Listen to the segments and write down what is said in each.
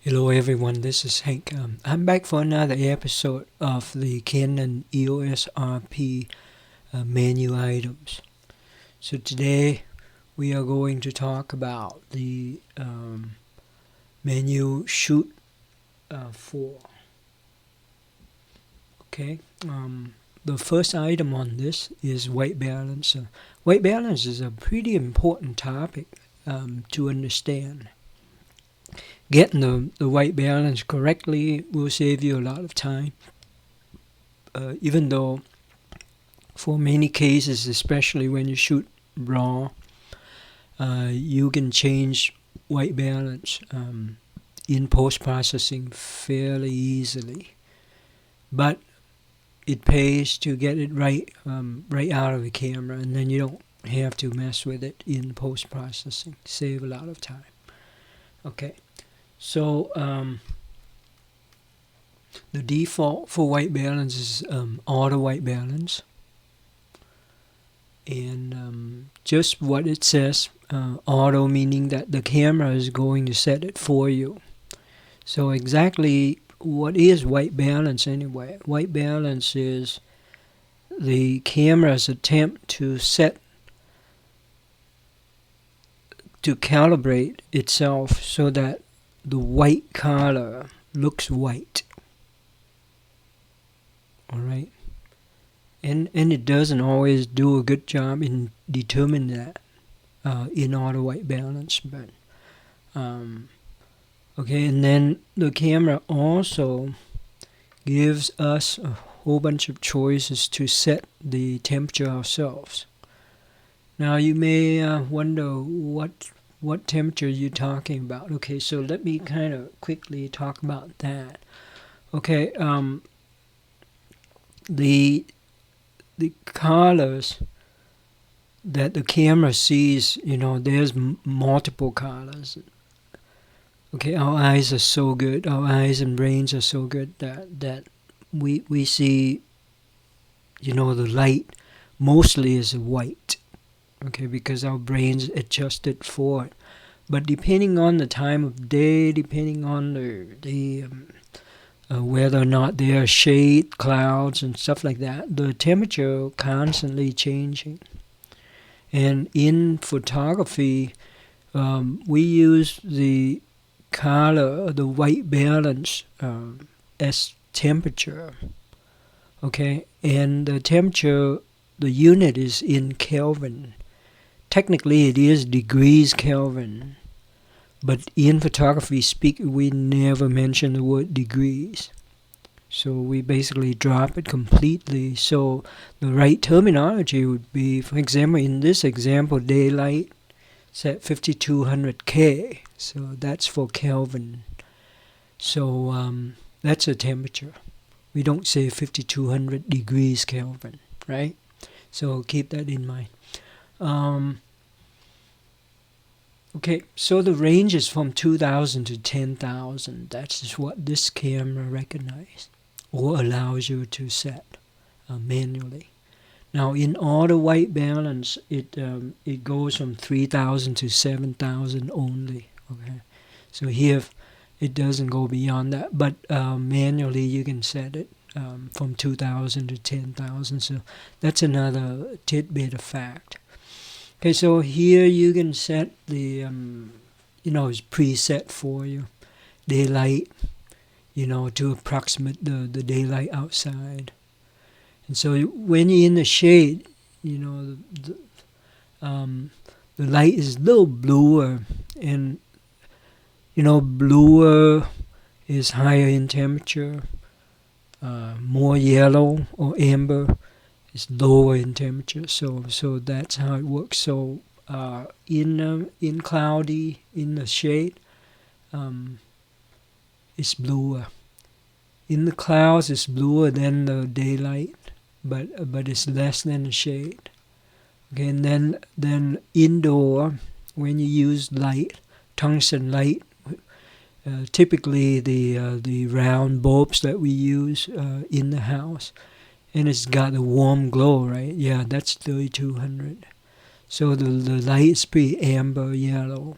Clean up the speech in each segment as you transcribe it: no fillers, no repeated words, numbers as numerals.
Hello everyone, this is Hank. I'm back for another episode of the Canon EOS RP menu items. So today we are going to talk about the menu shoot 4. Okay, the first item on this is white balance. White balance is a pretty important topic to understand. Getting the white balance correctly will save you a lot of time. Even though for many cases, especially when you shoot raw, you can change white balance in post-processing fairly easily. But it pays to get it right out of the camera, and then you don't have to mess with it in post-processing. Save a lot of time. Okay. So the default for white balance is auto white balance, and just what it says, auto meaning that the camera is going to set it for you. So exactly what is white balance anyway? White balance is the camera's attempt to calibrate itself so that the white color looks white. Alright? And it doesn't always do a good job in determining that in auto white balance. But okay, and then the camera also gives us a whole bunch of choices to set the temperature ourselves. Now you may wonder what temperature you're talking about. Okay, so let me kind of quickly talk about that. Okay, the colors that the camera sees, there's multiple colors. Okay, our eyes are so good. Our eyes and brains are so good that we see, the light mostly is white. Okay, because our brains adjusted for it. But depending on the time of day, depending on the whether or not there are shade, clouds, and stuff like that, the temperature constantly changing. And in photography, we use the color, the white balance as temperature. Okay, and the temperature, the unit is in Kelvin. Technically, it is degrees Kelvin, but in photography speak, we never mention the word degrees. So we basically drop it completely. So the right terminology would be, for example, in this example, daylight set 5200K. So that's for Kelvin. So that's a temperature. We don't say 5200 degrees Kelvin, right? So keep that in mind. Okay, so the range is from 2,000 to 10,000. That's what this camera recognizes or allows you to set manually. Now in auto white balance, it goes from 3,000 to 7,000 only. Okay, so here it doesn't go beyond that, but manually you can set it from 2,000 to 10,000. So that's another tidbit of fact. Okay, so here you can set the, it's preset for you, daylight, to approximate the daylight outside. And so when you're in the shade, the light is a little bluer, and, bluer is higher in temperature. More yellow or amber is lower in temperature. So that's how it works. So in cloudy, in the shade, it's bluer. In the clouds, it's bluer than the daylight, but it's less than the shade. Okay, and then indoor, when you use light, tungsten light, typically the round bulbs that we use in the house, and it's got a warm glow, right? Yeah, that's 3200. So the light is pretty amber yellow.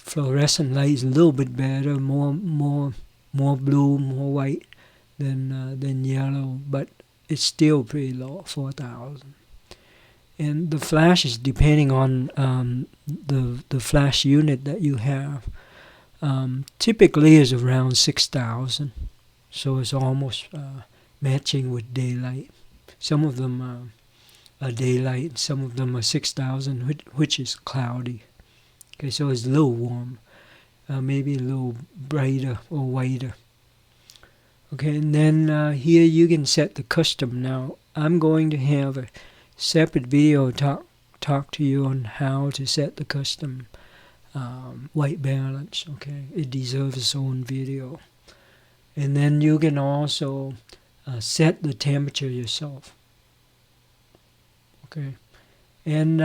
fluorescent light is a little bit better, more blue, more white than yellow, but it's still pretty low, 4,000. And the flash is depending on the flash unit that you have. Typically is around 6,000, so it's almost matching with daylight. Some of them are daylight, some of them are 6,000, which is cloudy. Okay, so it's a little warm, maybe a little brighter or whiter. Okay, and then here you can set the custom. Now I'm going to have a separate video talk to you on how to set the custom white balance. Okay, it deserves its own video. And then you can also set the temperature yourself. Okay, and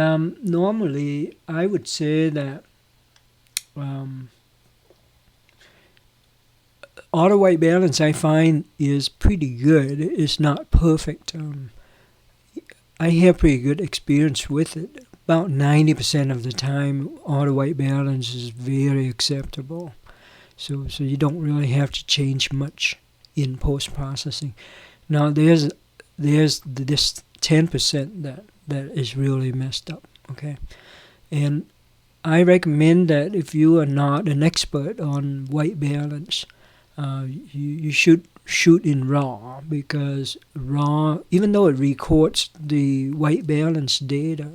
normally I would say that auto white balance I find is pretty good. It's not perfect. I have pretty good experience with it. About 90% of the time, auto white balance is very acceptable. So you don't really have to change much in post-processing. Now there's this 10% that is really messed up. Okay, and I recommend that if you are not an expert on white balance, you should shoot in RAW, because RAW, even though it records the white balance data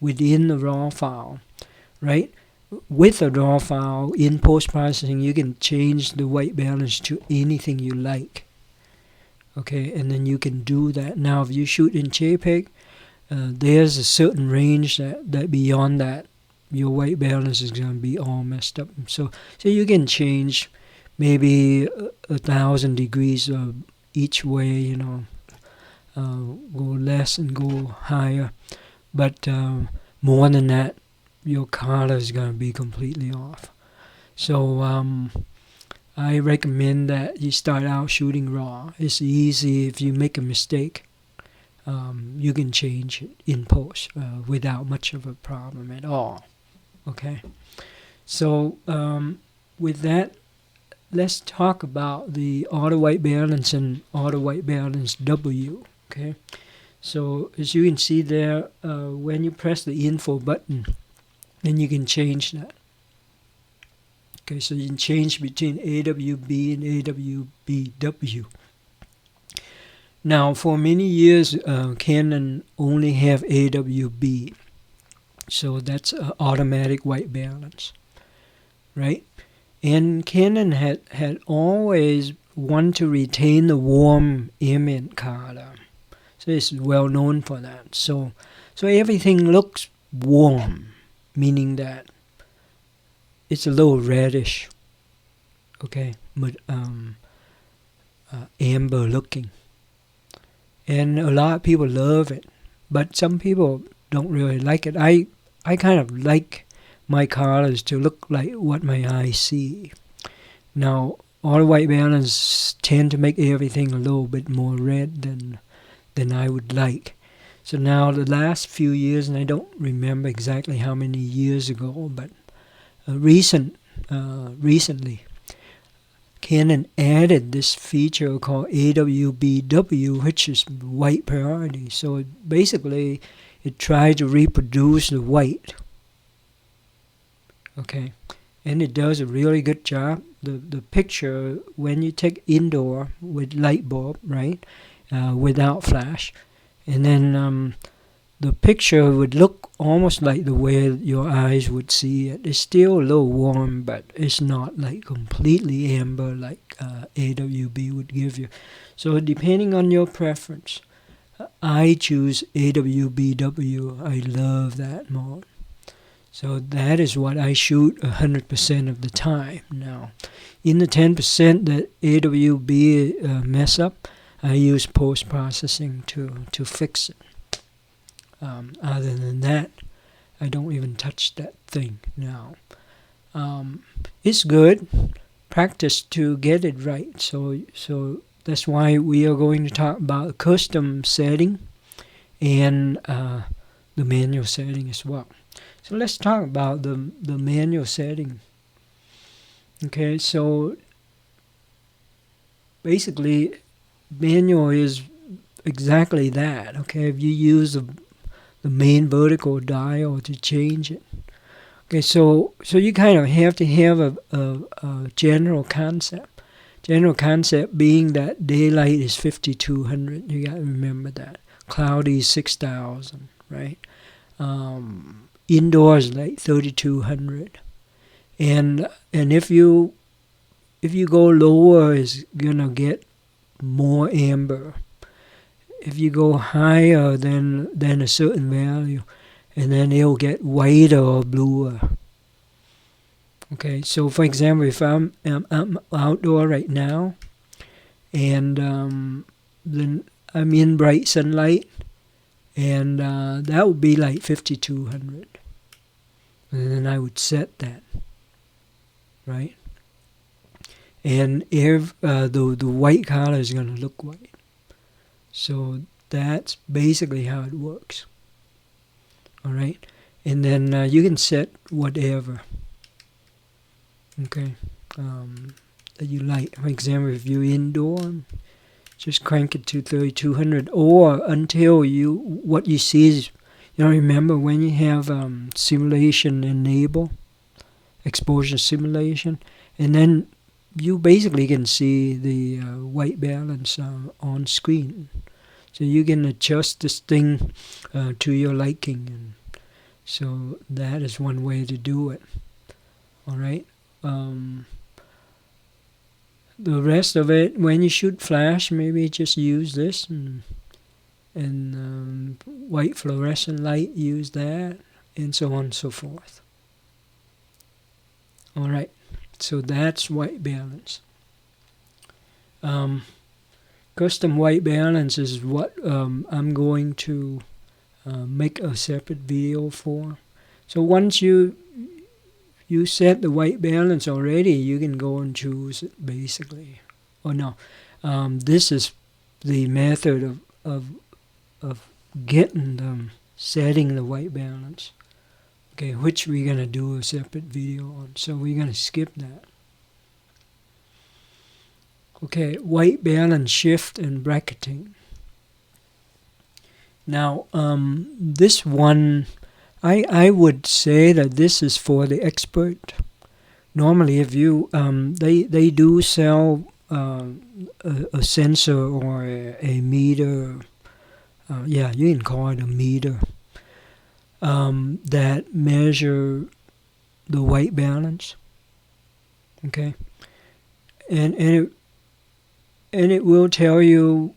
within the RAW file, right? With a RAW file in post-processing, you can change the white balance to anything you like. Okay, and then you can do that. Now, if you shoot in JPEG, there's a certain range that beyond that, your white balance is going to be all messed up. So you can change maybe 1,000 degrees each way, go less and go higher. But more than that, your color is going to be completely off. So I recommend that you start out shooting RAW. It's easy. If you make a mistake, you can change it in post without much of a problem at all. Okay, so with that, let's talk about the auto white balance and auto white balance W. Okay, so as you can see there, when you press the info button, then you can change that. Okay, so you can change between AWB and AWB-W. Now, for many years, Canon only have AWB, so that's automatic white balance, right? And Canon had always wanted to retain the warm ambient color, so it's well known for that. So everything looks warm, meaning that it's a little reddish, okay, but amber looking. And a lot of people love it, but some people don't really like it. I kind of like my colors to look like what my eyes see. Now, auto white balance tend to make everything a little bit more red than I would like. So now the last few years, and I don't remember exactly how many years ago, but recently, Canon added this feature called AWB-W, which is white priority. So basically, it tries to reproduce the white. Okay, and it does a really good job. The picture, when you take indoor with light bulb, right, without flash, and then the picture would look almost like the way your eyes would see it. It's still a little warm, but it's not like completely amber like AWB would give you. So depending on your preference, I choose AWB-W. I love that mode. So that is what I shoot 100% of the time now. In the 10% that AWB mess up, I use post-processing to fix it. Other than that, I don't even touch that thing now. It's good practice to get it right. So that's why we are going to talk about custom setting and the manual setting as well. So let's talk about the manual setting. Okay, so basically manual is exactly that. Okay, if you use the main vertical dial to change it. Okay, so you kind of have to have a general concept. General concept being that daylight is 5200. You got to remember that. Cloudy is 6000, right? Indoors like 3200. And if you go lower, it's gonna get more amber. If you go higher than a certain value, and then it'll get whiter or bluer. Okay, so for example, if I'm outdoor right now, and then I'm in bright sunlight, and that would be like 5200, and then I would set that, right? And if the white color is going to look white. So that's basically how it works. All right, and then you can set whatever. Okay, that you like. For example, if you're indoor, just crank it to 3200, or until what you see is, remember when you have simulation enable, exposure simulation, and then you basically can see the white balance on screen. So you can adjust this thing to your liking, and so that is one way to do it. All right. The rest of it, when you shoot flash, maybe just use this, and white fluorescent light, use that, and so on and so forth. All right. So that's white balance. Custom white balance is what I'm going to make a separate video for. So once you set the white balance already, you can go and choose it basically. Oh no, this is the method of getting them, setting the white balance. Okay, which we're going to do a separate video on. So we're going to skip that. Okay, white balance shift and bracketing. Now, this one, I would say that this is for the expert. Normally, if you, they do sell a sensor or a meter. Yeah, you can call it a meter. That measure the white balance. Okay, and it will tell you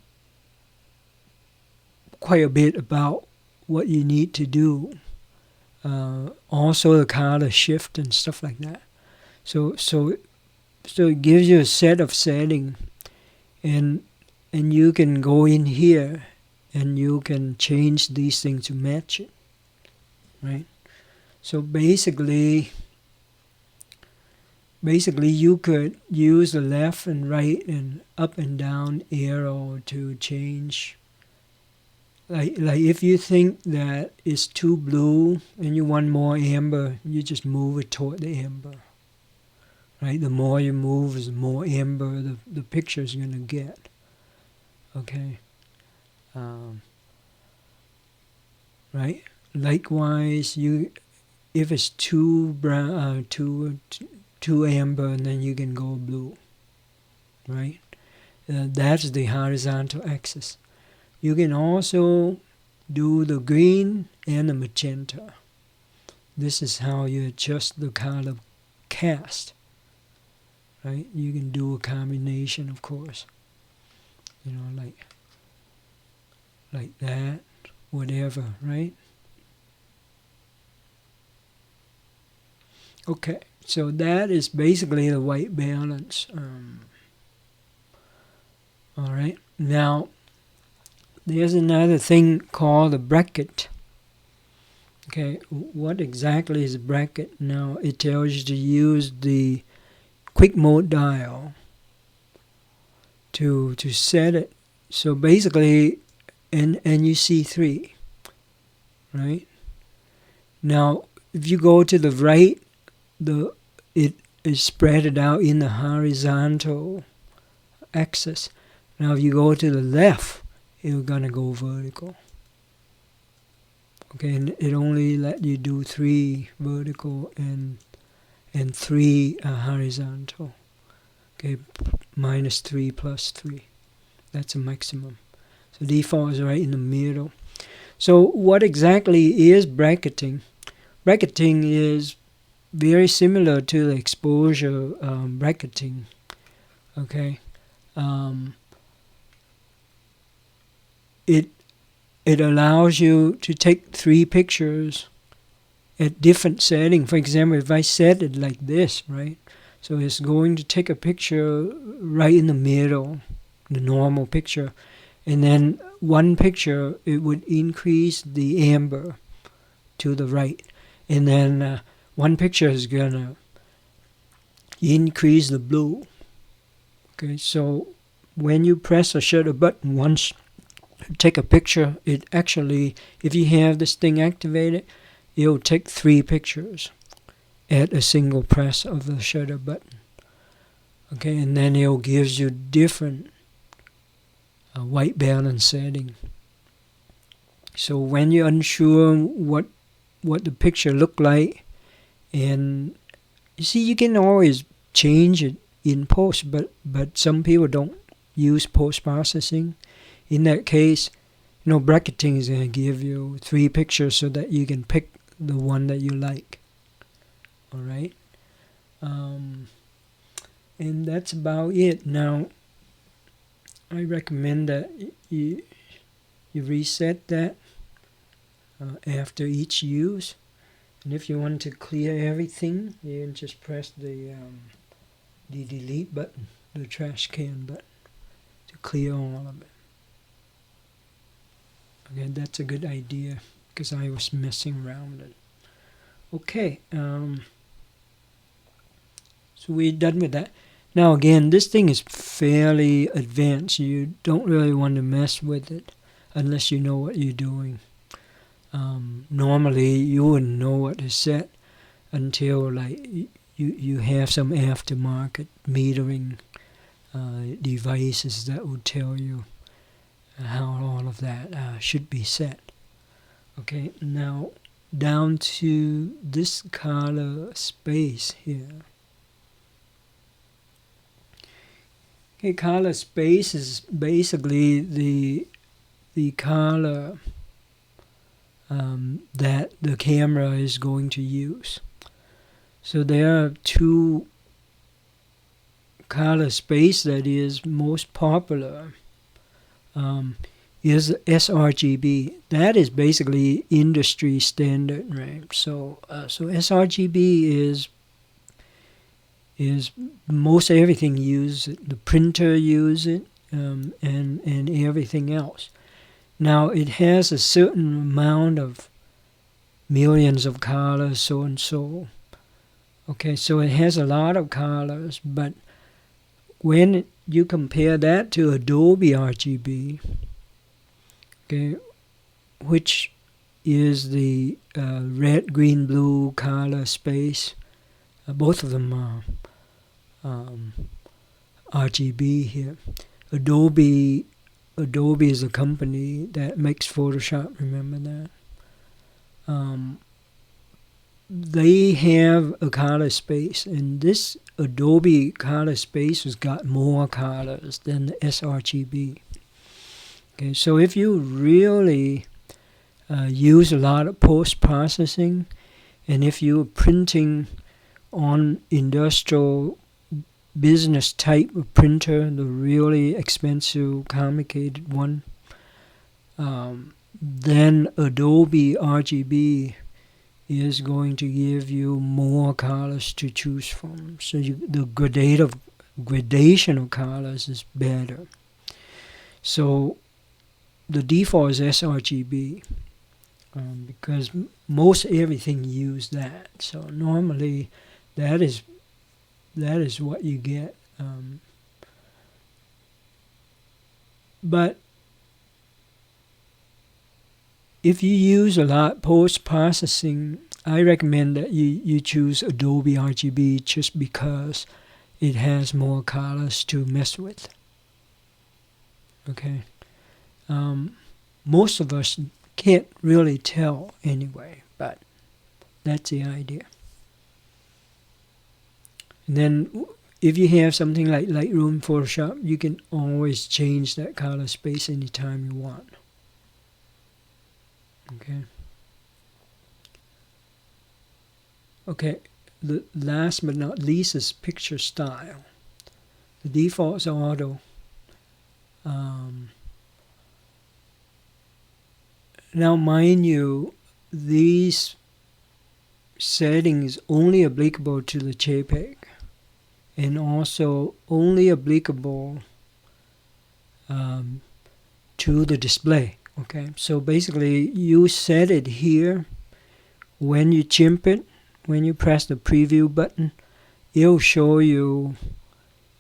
quite a bit about what you need to do. Also the color shift and stuff like that. So it gives you a set of setting, and you can go in here and you can change these things to match it. Right? So basically you could use the left and right and up and down arrow to change. Like if you think that it's too blue and you want more amber, you just move it toward the amber. Right? The more you move, the more amber the picture is going to get. Okay. Right? Likewise, if it's too brown, too amber, and then you can go blue. Right? That's the horizontal axis. You can also do the green and the magenta. This is how you adjust the color cast. Right? You can do a combination, of course. Like that, whatever, right? Okay, so that is basically the white balance. All right, now there's another thing called a bracket. Okay, what exactly is a bracket? Now it tells you to use the quick mode dial to set it. So basically, and you see 3, right? Now if you go to the right, is spread it out in the horizontal axis. Now if you go to the left, you're gonna go vertical. Okay, and it only let you do 3 vertical and 3 horizontal. Okay, -3 plus 3. That's a maximum. So default is right in the middle. So what exactly is bracketing? Bracketing is very similar to the exposure bracketing. Okay, it allows you to take 3 pictures at different settings. For example, if I set it like this, right? So it's going to take a picture right in the middle, the normal picture, and then one picture, it would increase the amber to the right, and then one picture is gonna increase the blue. Okay, so when you press the shutter button once, take a picture, it actually, if you have this thing activated, it'll take 3 pictures at a single press of the shutter button. Okay, and then it'll gives you different white balance setting. So when you're unsure what the picture look like, and you see, you can always change it in post, but some people don't use post processing. In that case, bracketing is going to give you 3 pictures so that you can pick the one that you like. All right, and that's about it. Now, I recommend that you reset that after each use, and if you want to clear everything, you can just press the delete button, the trash can button, to clear all of it. Okay, that's a good idea because I was messing around with it. Okay, so we're done with that. Now again, this thing is fairly advanced. You don't really want to mess with it unless you know what you're doing. Normally, you wouldn't know what to set until like you have some aftermarket metering devices that will tell you how all of that should be set. Okay, now down to this color space here. Okay, color space is basically the color that the camera is going to use. So there are 2 color space that is most popular. Is sRGB. That is basically industry standard, right? So sRGB is most everything use it. The printer use it, and everything else. Now it has a certain amount of millions of colors, so and so. Okay, so it has a lot of colors, but when you compare that to Adobe RGB, okay, which is the red, green, blue color space, both of them are RGB here. Adobe is a company that makes Photoshop, remember that? They have a color space, and this Adobe color space has got more colors than the sRGB. Okay, so if you really use a lot of post-processing, and if you're printing on industrial business type of printer, the really expensive, complicated one, then Adobe RGB is going to give you more colors to choose from. So the gradation of colors is better. So the default is sRGB because most everything use that. So normally that is what you get. But if you use a lot post-processing, I recommend that you choose Adobe RGB just because it has more colors to mess with. Okay. Most of us can't really tell anyway, but that's the idea. And then if you have something like Lightroom, Photoshop, you can always change that color space anytime you want. Okay. Okay, the last but not least is picture style. The default is auto. Now, mind you, these settings only applicable to the JPEG, and also only applicable to the display. Okay, so basically you set it here. When you chimp it, when you press the preview button, it'll show you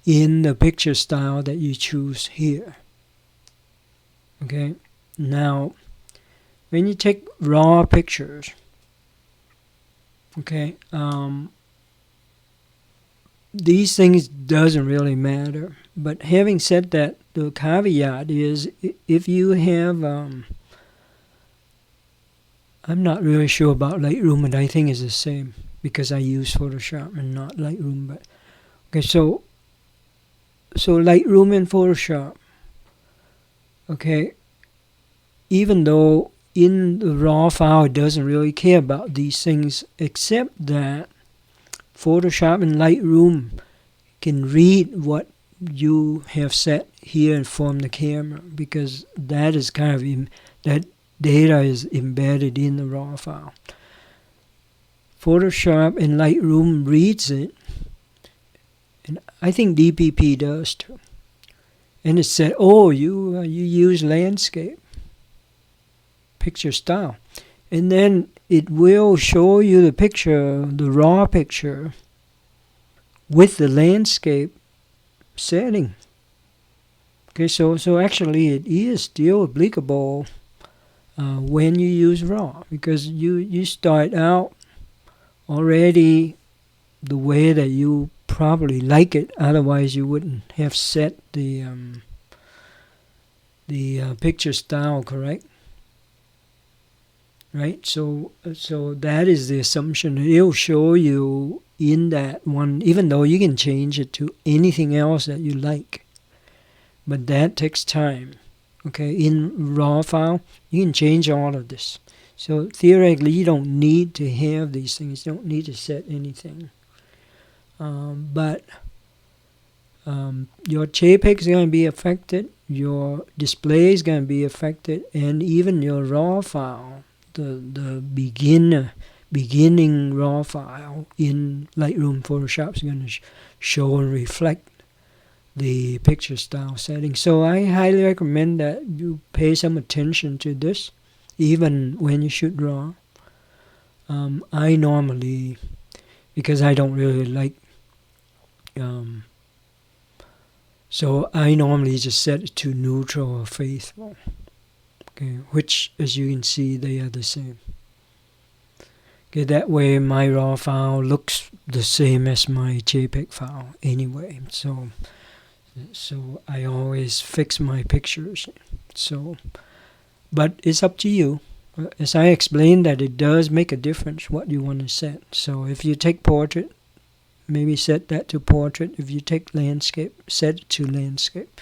in the picture style that you choose here. Okay, now when you take raw pictures, okay, these things doesn't really matter. But having said that, the caveat is if you have, I'm not really sure about Lightroom, but I think it's the same because I use Photoshop and not Lightroom. But okay, so Lightroom and Photoshop, okay, even though in the raw file it doesn't really care about these things, except that Photoshop and Lightroom can read what you have set here from the camera, because that is kind of that data is embedded in the raw file. Photoshop and Lightroom reads it, and I think DPP does too. And it said, oh, you use landscape picture style, and then it will show you the picture, the raw picture, with the landscape setting. Okay, so actually it is still applicable when you use raw, because you start out already the way that you probably like it. Otherwise, you wouldn't have set the picture style correct. Right, so that is the assumption. It'll show you in that one, even though you can change it to anything else that you like. But that takes time. Okay, in raw file, you can change all of this. So theoretically, you don't need to have these things. You don't need to set anything. But your JPEG is going to be affected. Your display is going to be affected, and even your raw file. The beginning raw file in Lightroom Photoshop is going to show and reflect the picture style setting. So I highly recommend that you pay some attention to this, even when you shoot raw. I normally, because I don't really like, so I normally just set it to neutral or faithful. Okay, which, as you can see, they are the same. Okay, that way my raw file looks the same as my JPEG file anyway. So I always fix my pictures. So, but it's up to you. As I explained, that it does make a difference what you want to set. So if you take portrait, maybe set that to portrait. If you take landscape, set it to landscape,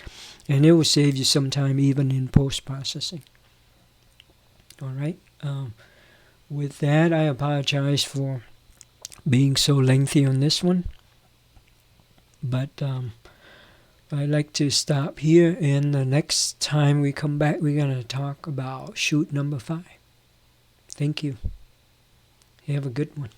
and it will save you some time even in post-processing. All right. With that, I apologize for being so lengthy on this one, but I'd like to stop here, and the next time we come back, we're going to talk about shoot number 5. Thank you. Have a good one.